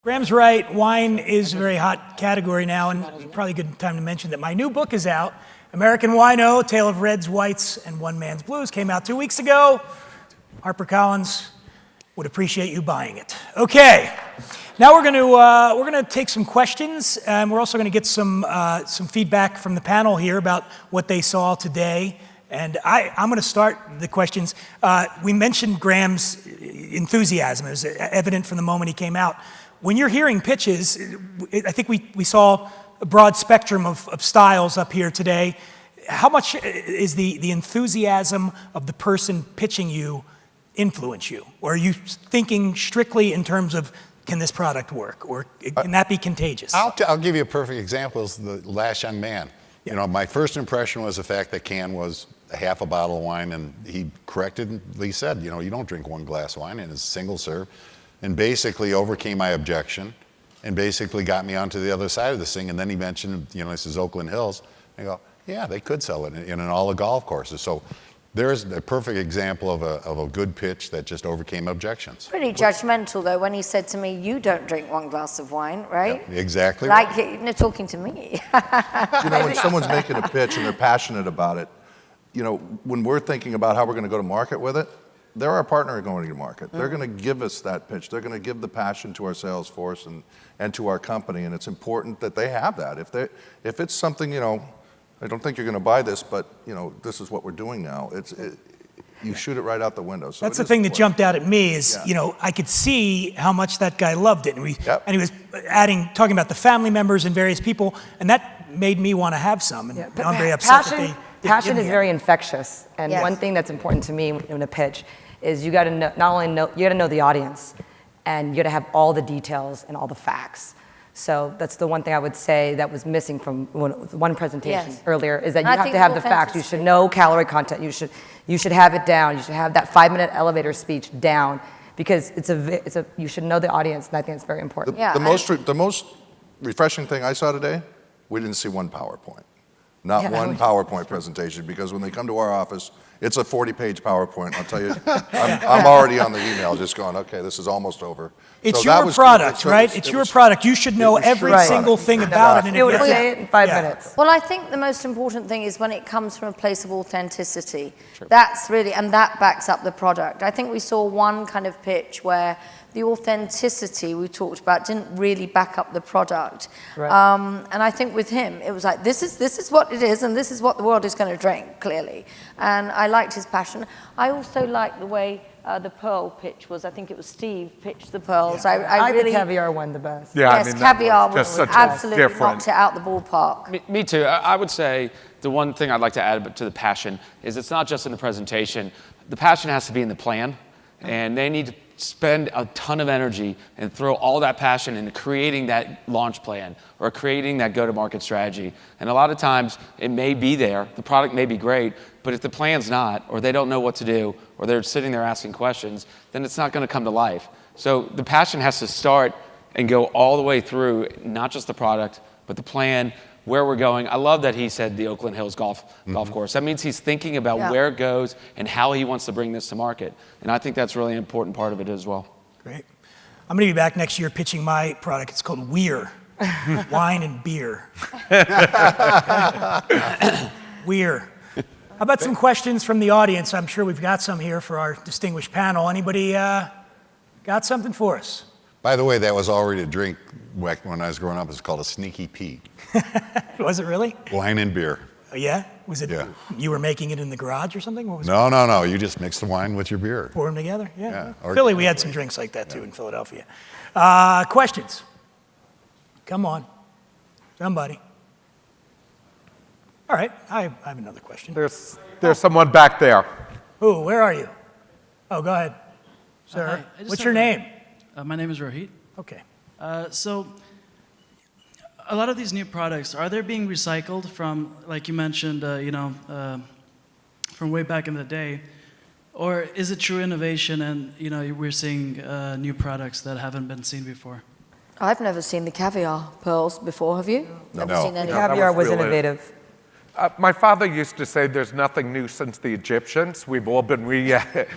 Graham's right. Wine is a very hot category now, and probably a good time to mention that my new book is out. American Wino, Tale of Reds, Whites, and One Man's Blues came out 2 weeks ago. HarperCollins would appreciate you buying it. Okay, now we're gonna take some questions, and we're also gonna get some feedback from the panel here about what they saw today. And I'm gonna start the questions. We mentioned Graham's enthusiasm. It was evident from the moment he came out. When you're hearing pitches, I think we saw a broad spectrum of styles up here today. How much is the enthusiasm of the person pitching you influence you? Or are you thinking strictly in terms of, can this product work? Or can that be contagious? I'll give you a perfect example. Is the last young man. Yeah. You know, my first impression was the fact that can was a half a bottle of wine, and he correctedly said, you know, you don't drink one glass of wine, and it's single serve, and basically overcame my objection, and basically got me onto the other side of this thing. And then he mentioned, you know, this is Oakland Hills. I go, yeah, they could sell it in all the golf courses. So there's a perfect example of a good pitch that just overcame objections. Pretty judgmental, though, when he said to me, you don't drink one glass of wine, right? Yep, exactly. Like, talking to me. You know, when someone's making a pitch and they're passionate about it, you know, when we're thinking about how we're going to go to market with it, they're our partner going to market. They're going to give us that pitch. They're going to give the passion to our sales force and to our company, and it's important that they have that. If it's something, you know, I don't think you're going to buy this, but, you know, this is what we're doing now. You shoot it right out the window. So that's the thing that jumped out at me is, you know, I could see how much that guy loved it. And he was talking about the family members and various people, and that made me want to have some. And I'm very upset that they Passion is very infectious. And Yes. one thing that's important to me in a pitch is you got to not only know, you got to know the audience, and you got to have all the details and all the facts. So that's the one thing I would say that was missing from one presentation earlier, is that you have to have the facts. You should know calorie content. You should have it down. You should have that 5-minute elevator speech down, because you should know the audience, and I think it's very important. The most refreshing thing I saw today, we didn't see one PowerPoint. Not one PowerPoint presentation, because when they come to our office, it's a 40-page PowerPoint. I'll tell you, I'm already on the email just going, okay, this is almost over. It's your product, right? It's your product. You should know every single thing about it. It would say it in 5 minutes. Well, I think the most important thing is when it comes from a place of authenticity. That's really, and that backs up the product. I think we saw one kind of pitch where the authenticity we talked about didn't really back up the product. Right. And I think with him, it was like, this is what it is, and this is what the world is going to drink, clearly. And I liked his passion. I also liked the way the pearl pitch was. I think it was Steve pitched the pearls. Yeah. I really, the caviar one the best. Yeah, yes, I mean, caviar was was absolutely knocked it out the ballpark. Me too. I would say the one thing I'd like to add to the passion is it's not just in the presentation. The passion has to be in the plan, and they need to spend a ton of energy and throw all that passion into creating that launch plan or creating that go-to-market strategy. And a lot of times it may be there, the product may be great, but if the plan's not, or they don't know what to do, or they're sitting there asking questions, then it's not going to come to life. So the passion has to start and go all the way through, not just the product, but the plan, where we're going. I love that he said the Oakland Hills golf course. That means he's thinking about where it goes and how he wants to bring this to market. And I think that's really an important part of it as well. Great. I'm going to be back next year pitching my product. It's called Weir. Wine and beer. Weir. How about some questions from the audience? I'm sure we've got some here for our distinguished panel. Anybody got something for us? By the way, that was already a drink back when I was growing up. It's called a Sneaky Pete. Was it really? Wine and beer. Yeah? Was it? Yeah. You were making it in the garage or something? What was No. You just mix the wine with your beer. Pour them together? Yeah. Or Philly, we had some drinks like that too in Philadelphia. Questions? Come on. Somebody. All right. I have another question. There's someone back there. Ooh, where are you? Oh, go ahead. Sir, what's your name? My name is Rohit. Okay. So a lot of these new products, are they being recycled from, like you mentioned, from way back in the day? Or is it true innovation and, we're seeing new products that haven't been seen before? I've never seen the caviar pearls before, have you? Never seen any. Caviar was innovative. My father used to say there's nothing new since the Egyptians. We've all been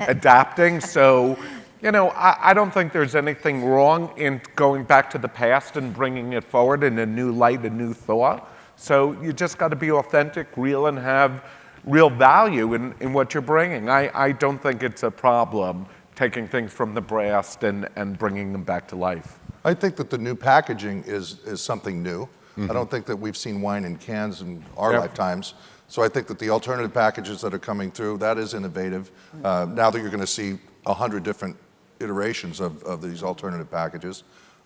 adapting. So You know, I don't think there's anything wrong in going back to the past and bringing it forward in a new light, a new thought. So you just got to be authentic, real, and have real value in what you're bringing. I don't think it's a problem taking things from the past and bringing them back to life. I think that the new packaging is something new. I don't think that we've seen wine in cans in our lifetimes. So I think that the alternative packages that are coming through, that is innovative. Now that you're going to see 100 different iterations of these alternative packages.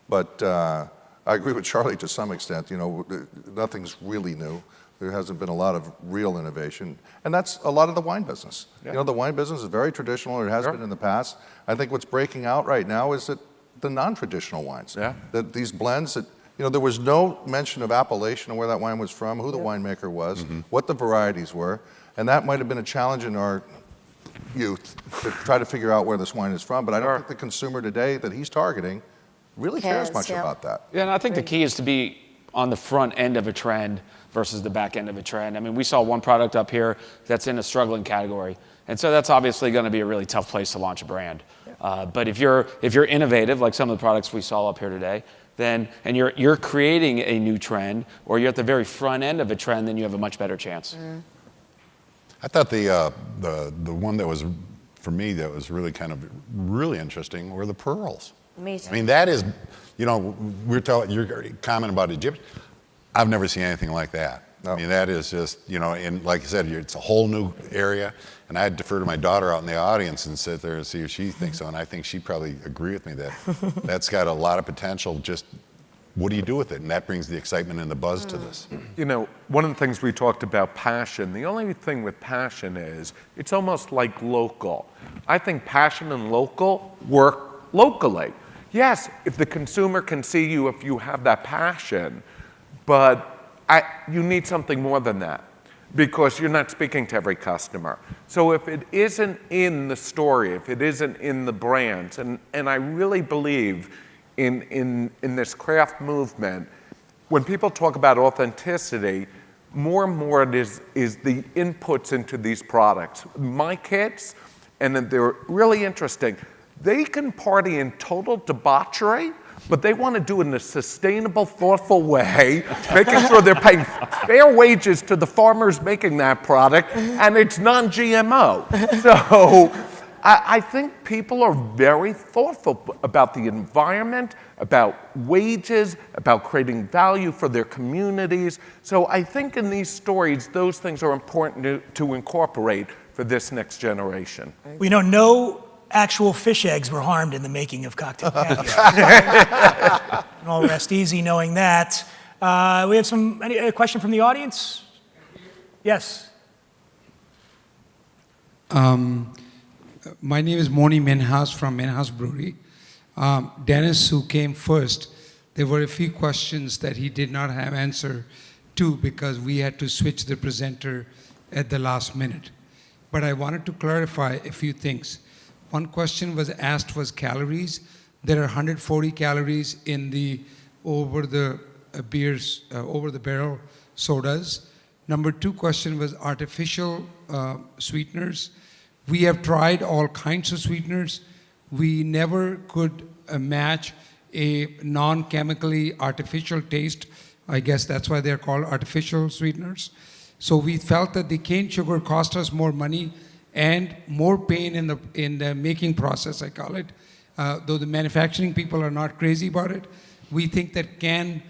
But I agree with Charlie to some extent. You know, nothing's really new. There hasn't been a lot of real innovation. And that's a lot of the wine business. You know, the wine business is very traditional. It has been in the past. I think what's breaking out right now is that the non-traditional wines. That these blends that, you know, there was no mention of appellation and where that wine was from, who the winemaker was, what the varieties were. And that might have been a challenge in our youth to try to figure out where this wine is from. But I don't think the consumer today that he's targeting really cares much about that. Yeah, and I think the key is to be on the front end of a trend versus the back end of a trend. I mean, we saw one product up here that's in a struggling category. And so that's obviously going to be a really tough place to launch a brand. But if you're innovative, like some of the products we saw up here today, then and you're creating a new trend, or you're at the very front end of a trend, then you have a much better chance. I thought the one that was, for me, that was really kind of really interesting were the pearls. Me too. I mean, that is, you know, you're commenting about Egypt. I've never seen anything like that. I mean, that is just, you know, and like I said, it's a whole new area. And I'd defer to my daughter out in the audience and sit there and see if she thinks so. And I think she'd probably agree with me that that's got a lot of potential. Just what do you do with it? And that brings the excitement and the buzz to this. You know, one of the things we talked about, passion. The only thing with passion is it's almost like local. I think passion and local work locally. Yes, if the consumer can see you, if you have that passion, but you need something more than that, because you're not speaking to every customer. So if it isn't in the story, if it isn't in the brands, and I really believe in this craft movement, when people talk about authenticity, more and more it is the inputs into these products. My kids, and they're really interesting, they can party in total debauchery, but they want to do it in a sustainable, thoughtful way, making sure they're paying fair wages to the farmers making that product, and it's non-GMO. So I think people are very thoughtful about the environment, about wages, about creating value for their communities. So I think in these stories, those things are important to incorporate for this next generation. We know no actual fish eggs were harmed in the making of cocktail caviar. And all rest easy knowing that. We have a question from the audience? Yes. My name is Moni Minhas from Minhas Brewery. Dennis, who came first, there were a few questions that he did not have answer to because we had to switch the presenter at the last minute. But I wanted to clarify a few things. One question was asked was calories. There are 140 calories in the over the barrel sodas. Number two question was artificial sweeteners. We have tried all kinds of sweeteners. We never could match a non-chemically artificial taste. I guess that's why they're called artificial sweeteners. So we felt that the cane sugar cost us more money and more pain in the making process, I call it. Though the manufacturing people are not crazy about it, we think that cane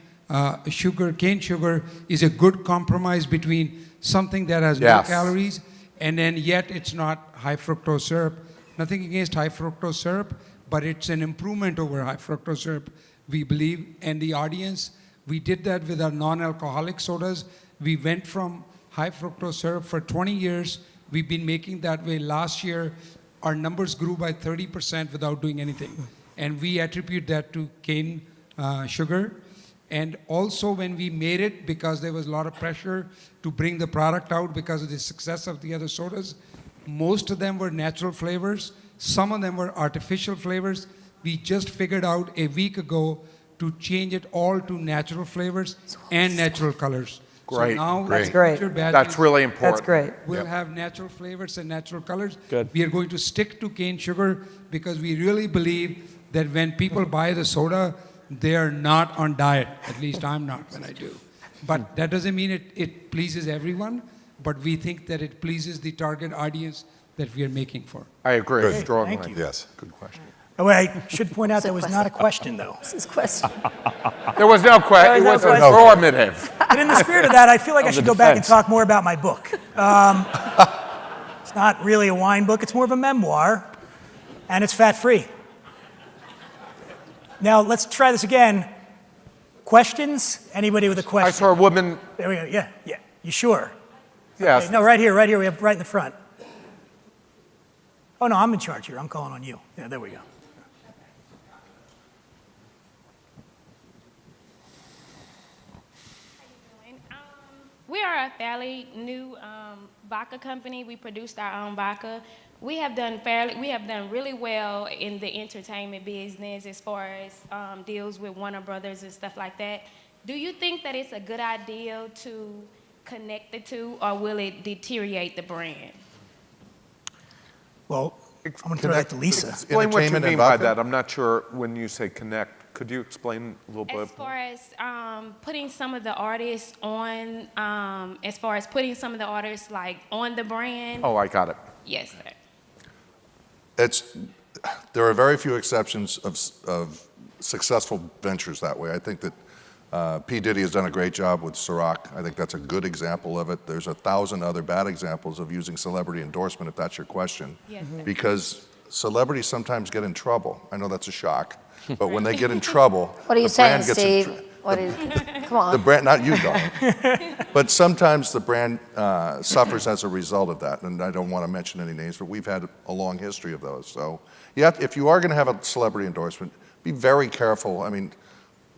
sugar is a good compromise between something that has no calories and then yet it's not high fructose syrup. Nothing against high fructose syrup, but it's an improvement over high fructose syrup, we believe. And the audience, we did that with our non-alcoholic sodas. We went from high fructose syrup for 20 years. We've been making that way. Last year, our numbers grew by 30% without doing anything. And we attribute that to cane sugar. And also when we made it, because there was a lot of pressure to bring the product out because of the success of the other sodas, most of them were natural flavors. Some of them were artificial flavors. We just figured out a week ago to change it all to natural flavors and natural colors. Great. So now Great. That's great. future batches That's really important. That's great. will have natural flavors and natural colors. Good. We are going to stick to cane sugar because we really believe that when people buy the soda, they are not on diet. At least I'm not when I do. But that doesn't mean it pleases everyone, but we think that it pleases the target audience that we are making for. I agree Good. strongly. Thank you. Yes. Good question. Oh, wait, I should point out that was not a question, though. This is question. There was no question. It no was question. informative. But in the spirit of that, I feel like I Of the should go back and defense. talk more about my book. It's not really a wine book, it's more of a memoir, and it's fat-free. Now, let's try this again. Questions? Anybody with a I question? saw a woman. There we go. Yeah, yeah. You sure? Yes. Okay, no, right here. We have right in the front. Oh, no, I'm in charge here. I'm calling on you. Yeah, there we go. We are a fairly new vodka company. We produced our own vodka. We have done really well in the entertainment business as far as deals with Warner Brothers and stuff like that. Do you think that it's a good idea to connect the two, or will it deteriorate the brand? Well, I'm going to throw that to Lisa. Explain what you Entertainment and mean by vodka? that. I'm not sure when you say connect. Could you explain a little bit? As far as putting some of the artists on, like on the brand. Oh, I got it. Yes, sir. There are very few exceptions of successful ventures that way. I think that P. Diddy has done a great job with Ciroc. I think that's a good example of it. There's 1,000 other bad examples of using celebrity endorsement, if that's your question. Yes, sir. Because celebrities sometimes get in trouble. I know that's a shock. But when they get in trouble, What are you the saying, brand gets in Steve? Come on. the brand, not you, Don. But sometimes the brand suffers as a result of that, and I don't want to mention any names, but we've had a long history of those. So, if you are going to have a celebrity endorsement, be very careful. I mean,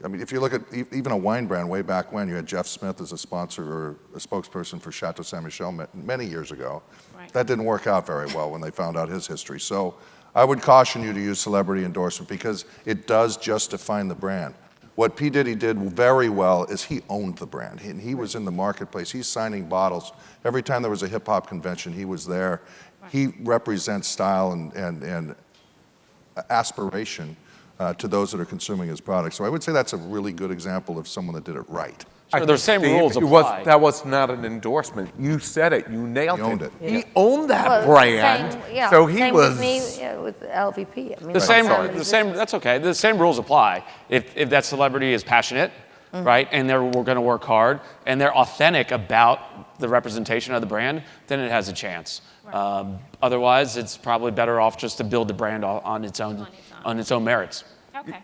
if you look at even a wine brand way back when, you had Jeff Smith as a sponsor or a spokesperson for Chateau Saint Michel many years ago. Right. That didn't work out very well when they found out his history. So, I would caution you to use celebrity endorsement because it does just define the brand. What P. Diddy did very well is he owned the brand. He was in the marketplace. He's signing bottles. Every time there was a hip-hop convention, he was there. He represents style and aspiration to those that are consuming his product. So I would say that's a really good example of someone that did it right. Sure, the same Steve, rules it was- apply. that was not an endorsement. You said it. You nailed He owned it. He owned that Well, brand. Same, So he same was. with me, with LVP. I mean, The same, family the same. business. That's okay. The same rules apply. If that celebrity is passionate, right, and we're going to work hard, and they're authentic about the representation of the brand, then it has a chance. Otherwise, it's probably better off just to build the brand on its own merits. Okay.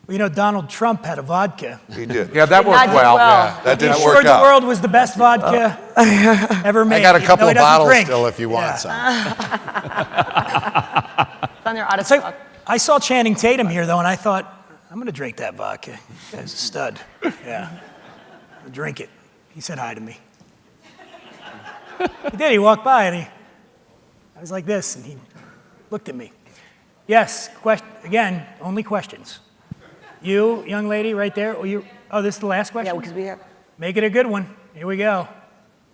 Well, you know, Donald Trump had a vodka. He did. Yeah, that Not worked do well. well. That He didn't assured work the out. world was the best vodka ever made. I got a even couple though he of doesn't bottles drink. still if you want Yeah. some. It's on their out of So, stock. I saw Channing Tatum here, though, and I thought, I'm going to drink that vodka. That's a stud. Yeah. I'll drink it. He said hi to me. He did. He walked by, and I was like this, and he looked at me. Yes, again, only questions. You, young lady, right there. This is the last question? Yeah, because we have. Make it a good one. Here we go.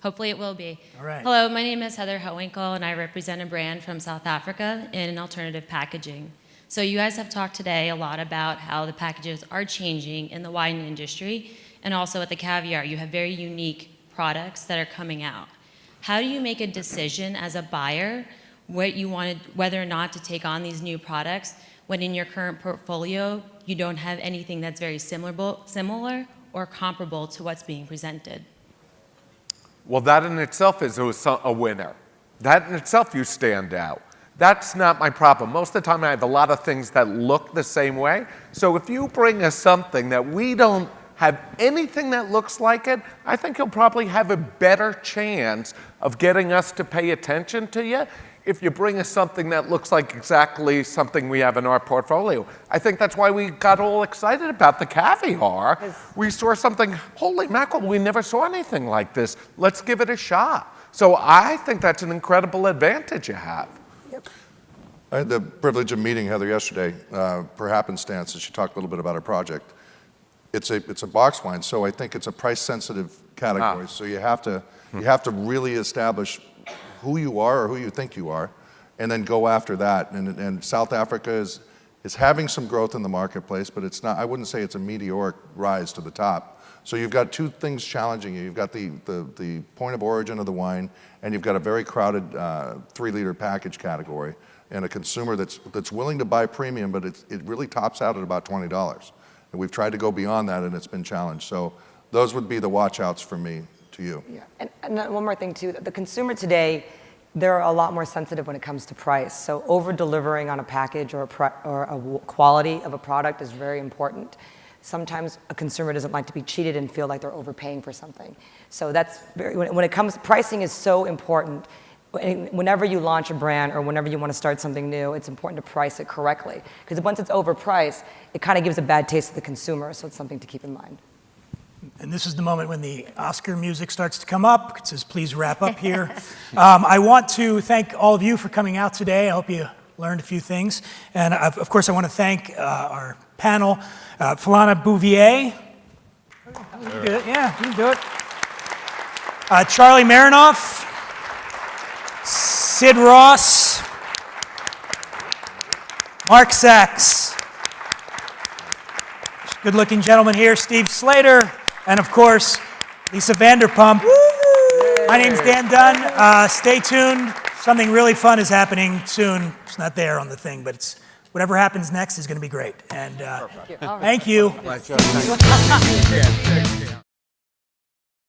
Hopefully it will be. All right. Hello, my name is Heather Howinkle, and I represent a brand from South Africa in alternative packaging. So you guys have talked today a lot about how the packages are changing in the wine industry, and also at the Caviar, you have very unique products that are coming out. How do you make a decision as a buyer whether or not to take on these new products when in your current portfolio you don't have anything that's very similar or comparable to what's being presented? Well, that in itself is a winner. That in itself, you stand out. That's not my problem. Most of the time, I have a lot of things that look the same way. So if you bring us something that we don't have anything that looks like it, I think you'll probably have a better chance of getting us to pay attention to you if you bring us something that looks like exactly something we have in our portfolio. I think that's why we got all excited about the Caviar. We saw something, holy mackerel, we never saw anything like this. Let's give it a shot. So I think that's an incredible advantage you have. I had the privilege of meeting Heather yesterday, per happenstance, and she talked a little bit about her project. it's a box wine, so I think it's a price-sensitive category. So you have to really establish who you are or who you think you are, and then go after that. And South Africa is having some growth in the marketplace, but it's not. I wouldn't say it's a meteoric rise to the top. So you've got two things challenging you. You've got the point of origin of the wine, and you've got a very crowded 3-liter package category, and a consumer that's willing to buy premium, but it really tops out at about $20. And we've tried to go beyond that, and it's been challenged. So those would be the watch-outs for me to you. Yeah, and one more thing too, the consumer today, they're a lot more sensitive when it comes to price. So over-delivering on a package or a quality of a product is very important. Sometimes a consumer doesn't like to be cheated and feel like they're overpaying for something. So that's when it comes, pricing is so important. Whenever you launch a brand or whenever you want to start something new, it's important to price it correctly. Because once it's overpriced, it kind of gives a bad taste to the consumer, so it's something to keep in mind. And this is the moment when the Oscar music starts to come up. It says, please wrap up here. I want to thank all of you for coming out today. I hope you learned a few things. And of course, I want to thank our panel, Philana Bouvier. You can do it. Yeah, you can do it. Charlie Marinoff, Sid Ross, Mark Sachs, good-looking gentleman here, Steve Slater, and of course, Lisa Vanderpump. My name's Dan Dunn. Stay tuned. Something really fun is happening soon. It's not there on the thing, but it's whatever happens next is going to be great. And thank you.